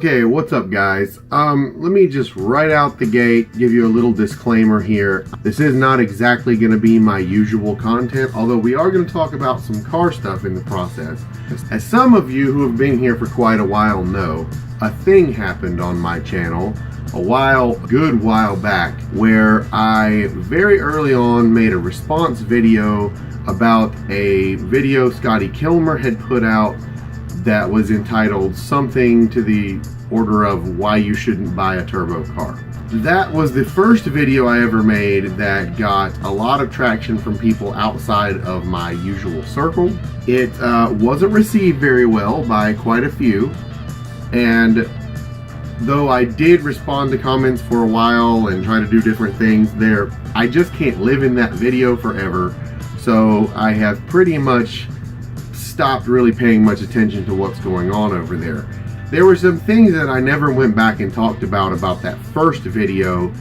Okay, what's up guys? Let me just right out the gate give you a little disclaimer here. This is not exactly going to be my usual content, although we are going to talk about some car stuff in the process. As some of you who have been here for quite a while know, a thing happened on my channel a good while back where I very early on made a response video about a video Scotty Kilmer had put out that was entitled something to the order of why you shouldn't buy a turbo car. That was the first video I ever made that got a lot of traction from people outside of my usual circle. It wasn't received very well by quite a few, and though I did respond to comments for a while and try to do different things there, I just can't live in that video forever. So I have pretty much stopped really paying much attention to what's going on over there. There were some things that I never went back and talked about that first video,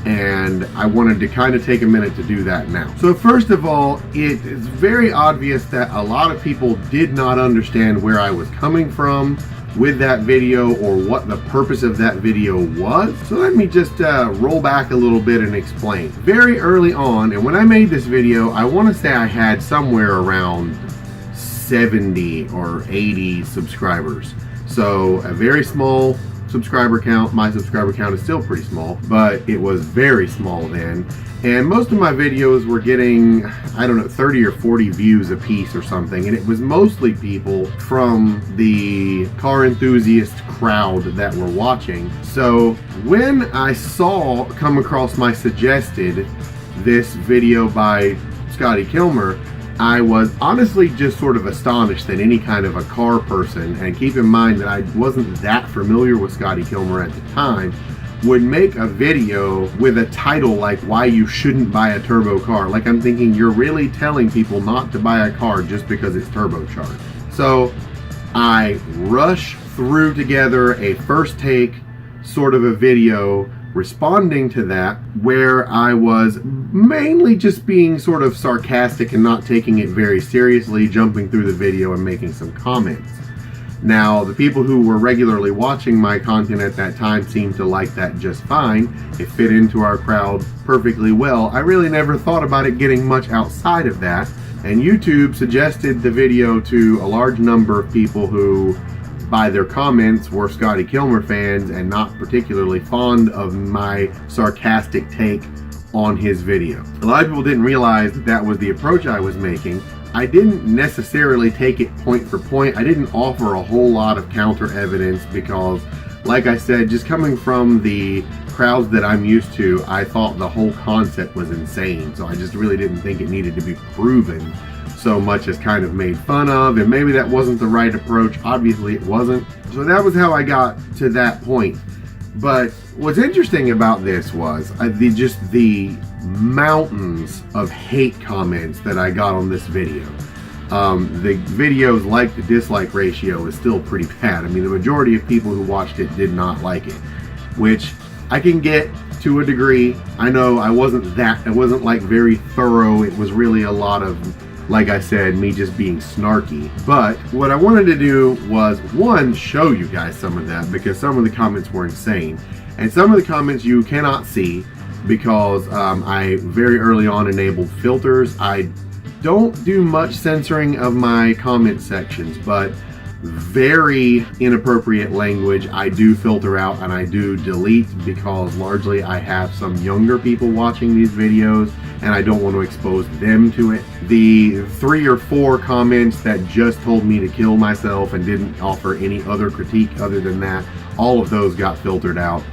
and I wanted to kind of take a minute to do that now. So first of all, it is very obvious that a lot of people did not understand where I was coming from with that video or what the purpose of that video was. So let me just roll back a little bit and explain. Very early on, and when I made this video, I want to say I had somewhere around 70 or 80 subscribers. So a very small subscriber count. My subscriber count is still pretty small, but it was very small then. And most of my videos were getting, I don't know, 30 or 40 views a piece or something. And it was mostly people from the car enthusiast crowd that were watching. So when I come across my suggested this video by Scotty Kilmer, I was honestly just sort of astonished that any kind of a car person, and keep in mind that I wasn't that familiar with Scotty Kilmer at the time, would make a video with a title like why you shouldn't buy a turbo car. Like, I'm thinking, you're really telling people not to buy a car just because it's turbocharged. So I rush through together a first take sort of a video responding to that, where I was mainly just being sort of sarcastic and not taking it very seriously, jumping through the video and making some comments. Now, the people who were regularly watching my content at that time seemed to like that just fine. It fit into our crowd perfectly well. I really never thought about it getting much outside of that, and YouTube suggested the video to a large number of people who, by their comments, were Scotty Kilmer fans and not particularly fond of my sarcastic take on his video. A lot of people didn't realize that that was the approach I was making. I didn't necessarily take it point for point. I didn't offer a whole lot of counter evidence because, like I said, just coming from the crowds that I'm used to, I thought the whole concept was insane. So I just really didn't think it needed to be proven so much as kind of made fun of, and maybe that wasn't the right approach. Obviously it wasn't. So that was how I got to that point. But what's interesting about this was the mountains of hate comments that I got on this video. The video's like to dislike ratio is still pretty bad. I mean, the majority of people who watched it did not like it, which I can get to a degree. I know I wasn't like very thorough. It was really a lot of, like I said, me just being snarky. But what I wanted to do was, one, show you guys some of that, because some of the comments were insane. And some of the comments you cannot see because I very early on enabled filters. I don't do much censoring of my comment sections, but very inappropriate language I do filter out and I do delete, because largely I have some younger people watching these videos and I don't want to expose them to it. The 3 or 4 comments that just told me to kill myself and didn't offer any other critique other than that, all of those got filtered out.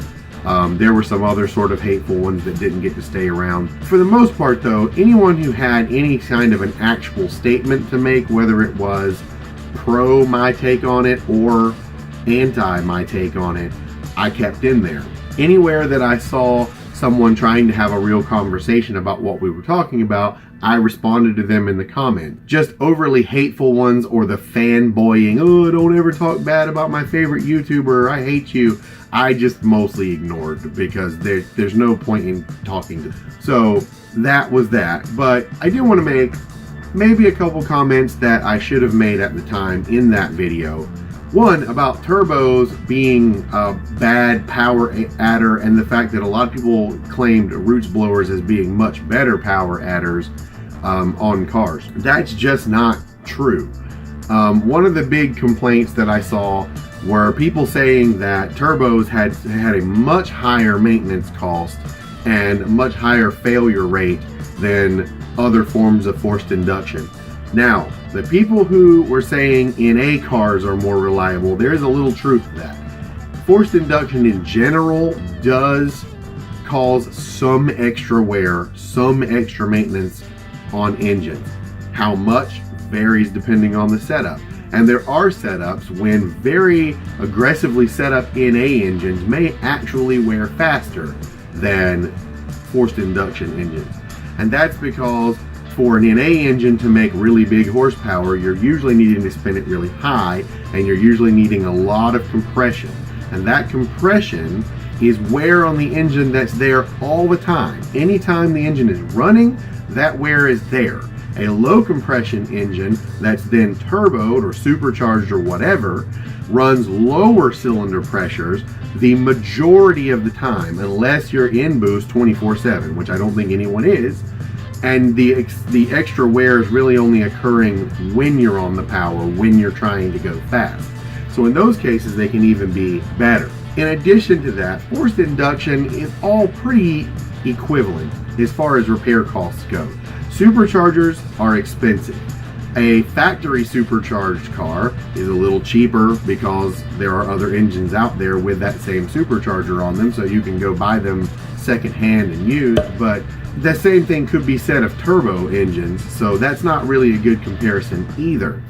There were some other sort of hateful ones that didn't get to stay around. For the most part though, anyone who had any kind of an actual statement to make, whether it was pro my take on it or anti my take on it, I kept in there. Anywhere that I saw someone trying to have a real conversation about what we were talking about, I responded to them in the comment. Just overly hateful ones, or the fanboying, oh, don't ever talk bad about my favorite YouTuber, I hate you, I just mostly ignored, because there's no point in talking to them. So that was that. But I do want to make maybe a couple comments that I should have made at the time in that video. One, about turbos being a bad power adder, and the fact that a lot of people claimed roots blowers as being much better power adders on cars. That's just not true. One of the big complaints that I saw were people saying that turbos had a much higher maintenance cost and much higher failure rate than other forms of forced induction. Now, the people who were saying NA cars are more reliable, there is a little truth to that. Forced induction in general does cause some extra wear, some extra maintenance on engines. How much varies depending on the setup. And there are setups when very aggressively set up NA engines may actually wear faster than forced induction engines. And that's because for an NA engine to make really big horsepower, you're usually needing to spin it really high, and you're usually needing a lot of compression. And that compression is wear on the engine that's there all the time. Anytime the engine is running, that wear is there. A low compression engine that's then turboed or supercharged or whatever runs lower cylinder pressures the majority of the time, unless you're in boost 24/7, which I don't think anyone is. And the extra wear is really only occurring when you're on the power, when you're trying to go fast. So in those cases, they can even be better. In addition to that, forced induction is all pretty equivalent as far as repair costs go. Superchargers are expensive. A factory supercharged car is a little cheaper because there are other engines out there with that same supercharger on them, so you can go buy them secondhand and used, but the same thing could be said of turbo engines, so that's not really a good comparison either.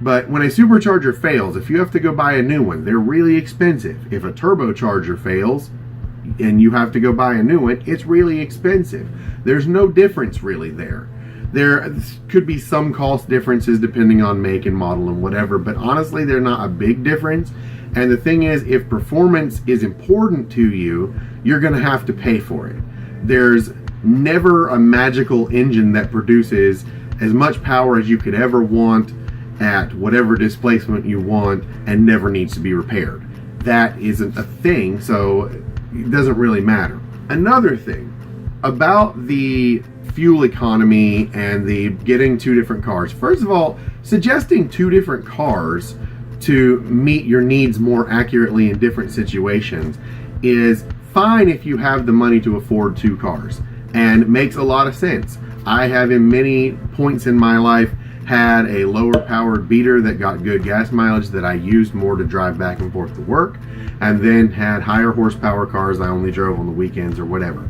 But when a supercharger fails, if you have to go buy a new one, they're really expensive. If a turbocharger fails and you have to go buy a new one, it's really expensive. There's no difference really there. There could be some cost differences depending on make and model and whatever, but honestly, they're not a big difference. And the thing is, if performance is important to you, you're going to have to pay for it. There's never a magical engine that produces as much power as you could ever want at whatever displacement you want and never needs to be repaired. That isn't a thing, so it doesn't really matter. Another thing about the fuel economy and the getting two different cars. First of all, suggesting two different cars to meet your needs more accurately in different situations is fine if you have the money to afford two cars, and makes a lot of sense. I have in many points in my life had a lower powered beater that got good gas mileage that I used more to drive back and forth to work, and then had higher horsepower cars I only drove on the weekends or whatever.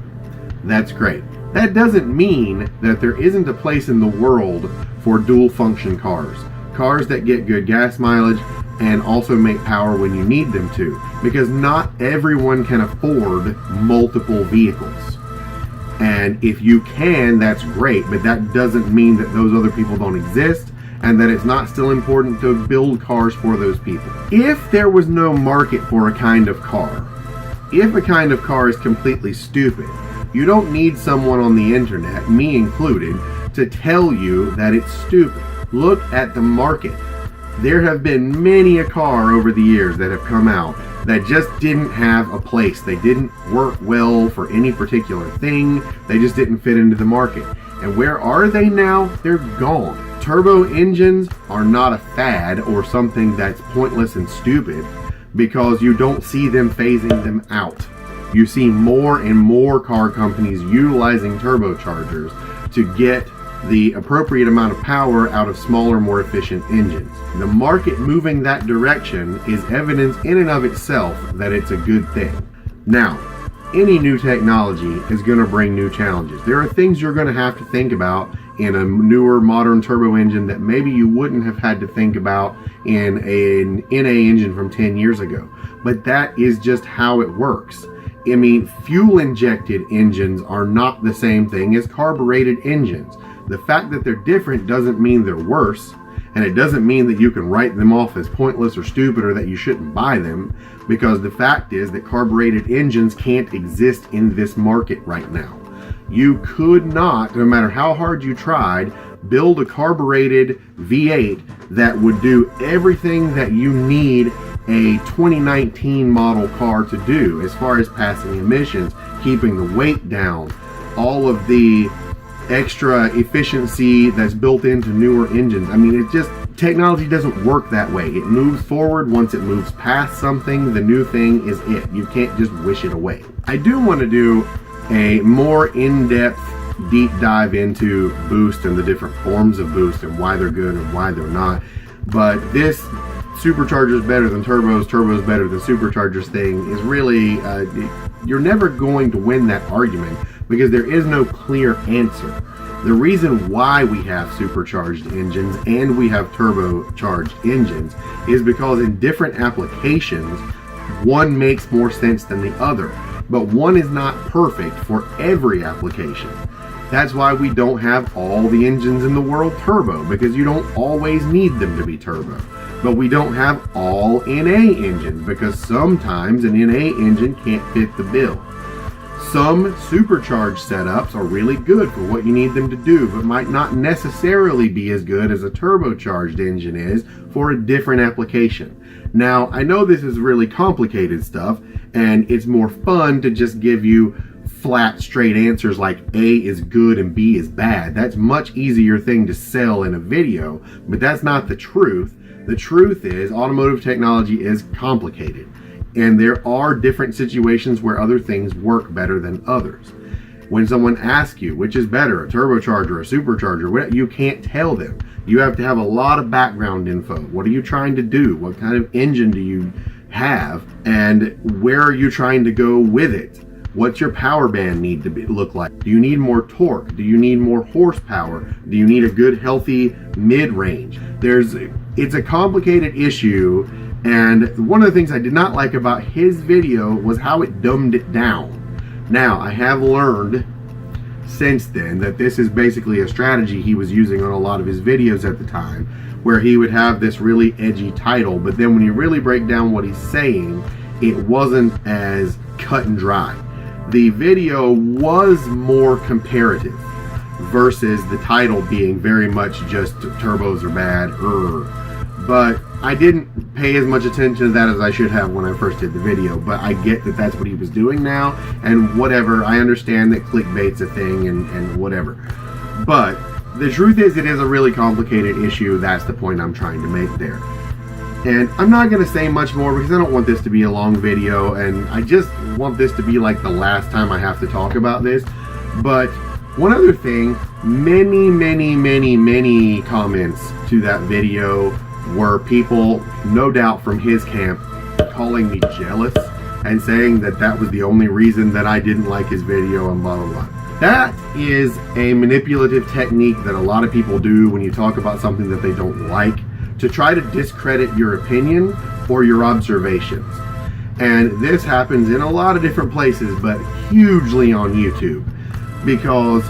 That's great. That doesn't mean that there isn't a place in the world for dual function cars. Cars that get good gas mileage and also make power when you need them to, because not everyone can afford multiple vehicles. And if you can, that's great, but that doesn't mean that those other people don't exist and that it's not still important to build cars for those people. If there was no market for a kind of car, if a kind of car is completely stupid, you don't need someone on the internet, me included, to tell you that it's stupid. Look at the market. There have been many a car over the years that have come out that just didn't have a place. They didn't work well for any particular thing. They just didn't fit into the market. And where are they now? They're gone. Turbo engines are not a fad or something that's pointless and stupid because you don't see them phasing them out. You see more and more car companies utilizing turbochargers to get the appropriate amount of power out of smaller, more efficient engines. The market moving that direction is evidence in and of itself that it's a good thing. Now, any new technology is going to bring new challenges. There are things you're going to have to think about in a newer, modern turbo engine that maybe you wouldn't have had to think about in an NA engine from 10 years ago. But that is just how it works. I mean, fuel-injected engines are not the same thing as carbureted engines. The fact that they're different doesn't mean they're worse, and it doesn't mean that you can write them off as pointless or stupid or that you shouldn't buy them, because the fact is that carbureted engines can't exist in this market right now. You could not, no matter how hard you tried, build a carbureted V8 that would do everything that you need a 2019 model car to do, as far as passing emissions, keeping the weight down, all of the extra efficiency that's built into newer engines. I mean, technology doesn't work that way. It moves forward. Once it moves past something, the new thing is it. You can't just wish it away. I do want to do a more in-depth deep dive into boost and the different forms of boost and why they're good and why they're not. But this superchargers better than turbos better than superchargers thing is really, you're never going to win that argument because there is no clear answer. The reason why we have supercharged engines and we have turbocharged engines is because in different applications, one makes more sense than the other. But one is not perfect for every application. That's why we don't have all the engines in the world turbo, because you don't always need them to be turbo. But we don't have all NA engines, because sometimes an NA engine can't fit the bill. Some supercharged setups are really good for what you need them to do, but might not necessarily be as good as a turbocharged engine is for a different application. Now, I know this is really complicated stuff, and it's more fun to just give you flat, straight answers like A is good and B is bad. That's much easier thing to sell in a video, but that's not the truth. The truth is automotive technology is complicated, and there are different situations where other things work better than others. When someone asks you which is better, a turbocharger, a supercharger, you can't tell them. You have to have a lot of background info. What are you trying to do? What kind of engine do you have? And where are you trying to go with it? What's your power band need to look like? Do you need more torque? Do you need more horsepower? Do you need a good, healthy mid-range? It's a complicated issue, and one of the things I did not like about his video was how it dumbed it down. Now, I have learned since then that this is basically a strategy he was using on a lot of his videos at the time, where he would have this really edgy title, but then when you really break down what he's saying, it wasn't as cut and dry. The video was more comparative versus the title being very much just turbos are bad. But I didn't pay as much attention to that as I should have when I first did the video, but I get that that's what he was doing now, and whatever. I understand that clickbait's a thing and whatever. But the truth is, it is a really complicated issue. That's the point I'm trying to make there. And I'm not going to say much more because I don't want this to be a long video, and I just want this to be like the last time I have to talk about this. But one other thing, many comments to that video were people, no doubt from his camp, calling me jealous and saying that that was the only reason that I didn't like his video and blah blah blah. That is a manipulative technique that a lot of people do when you talk about something that they don't like, to try to discredit your opinion or your observations. And this happens in a lot of different places, but hugely on YouTube, because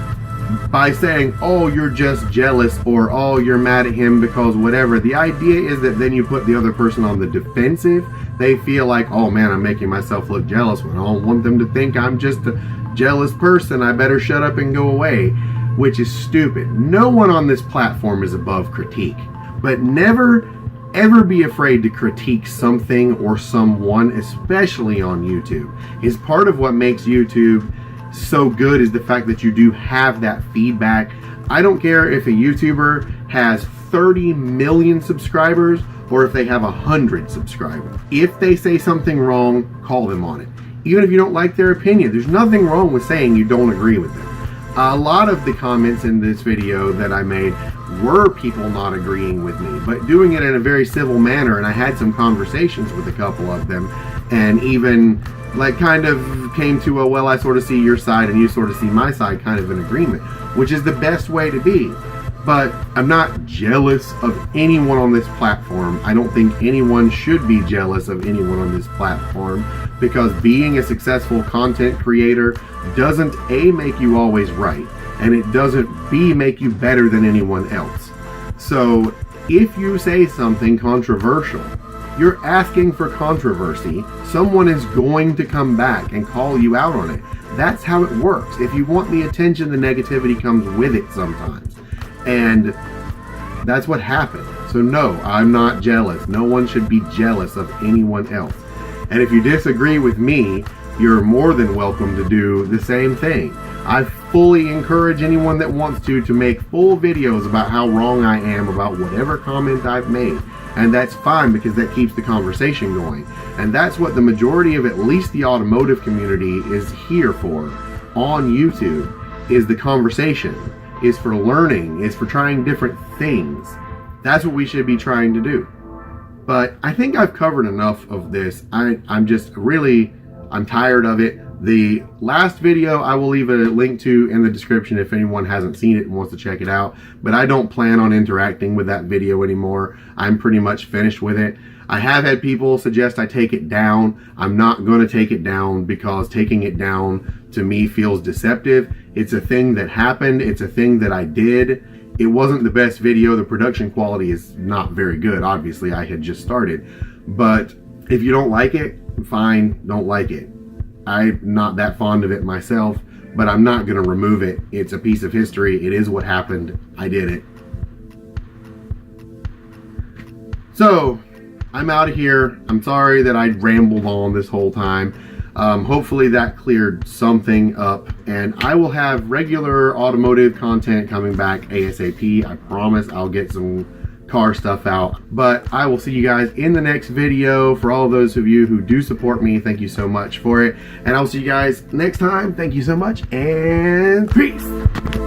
by saying, oh, you're just jealous, or oh, you're mad at him because whatever, the idea is that then you put the other person on the defensive. They feel like, oh man, I'm making myself look jealous when I don't want them to think I'm just a jealous person. I better shut up and go away, which is stupid. No one on this platform is above critique. But never, ever be afraid to critique something or someone, especially on YouTube. Is part of what makes YouTube so good is the fact that you do have that feedback. I don't care if a YouTuber has 30 million subscribers or if they have 100 subscribers. If they say something wrong, call them on it. Even if you don't like their opinion, there's nothing wrong with saying you don't agree with them. A lot of the comments in this video that I made were people not agreeing with me, but doing it in a very civil manner, and I had some conversations with a couple of them, and even like kind of came to a, well, I sort of see your side and you sort of see my side kind of an agreement, which is the best way to be. But I'm not jealous of anyone on this platform. I don't think anyone should be jealous of anyone on this platform, because being a successful content creator doesn't A, make you always right, and it doesn't B, make you better than anyone else. So if you say something controversial, you're asking for controversy. Someone is going to come back and call you out on it. That's how it works. If you want the attention, the negativity comes with it sometimes. And that's what happened. So no, I'm not jealous. No one should be jealous of anyone else. And if you disagree with me, you're more than welcome to do the same thing. I fully encourage anyone that wants to make full videos about how wrong I am about whatever comment I've made. And that's fine, because that keeps the conversation going. And that's what the majority of at least the automotive community is here for on YouTube, is the conversation, is for learning, is for trying different things. That's what we should be trying to do. But I think I've covered enough of this. I'm tired of it. The last video I will leave a link to in the description if anyone hasn't seen it and wants to check it out. But I don't plan on interacting with that video anymore. I'm pretty much finished with it. I have had people suggest I take it down. I'm not going to take it down, because taking it down to me feels deceptive. It's a thing that happened. It's a thing that I did. It wasn't the best video. The production quality is not very good. Obviously, I had just started. But if you don't like it, fine, don't like it. I'm not that fond of it myself, but I'm not going to remove it. It's a piece of history. It is what happened. I did it. So, I'm out of here. I'm sorry that I rambled on this whole time. Hopefully that cleared something up, and I will have regular automotive content coming back ASAP. I promise I'll get some car stuff out, but I will see you guys in the next video. For all of those of you who do support me, thank you so much for it, and I'll see you guys next time. Thank you so much, and peace.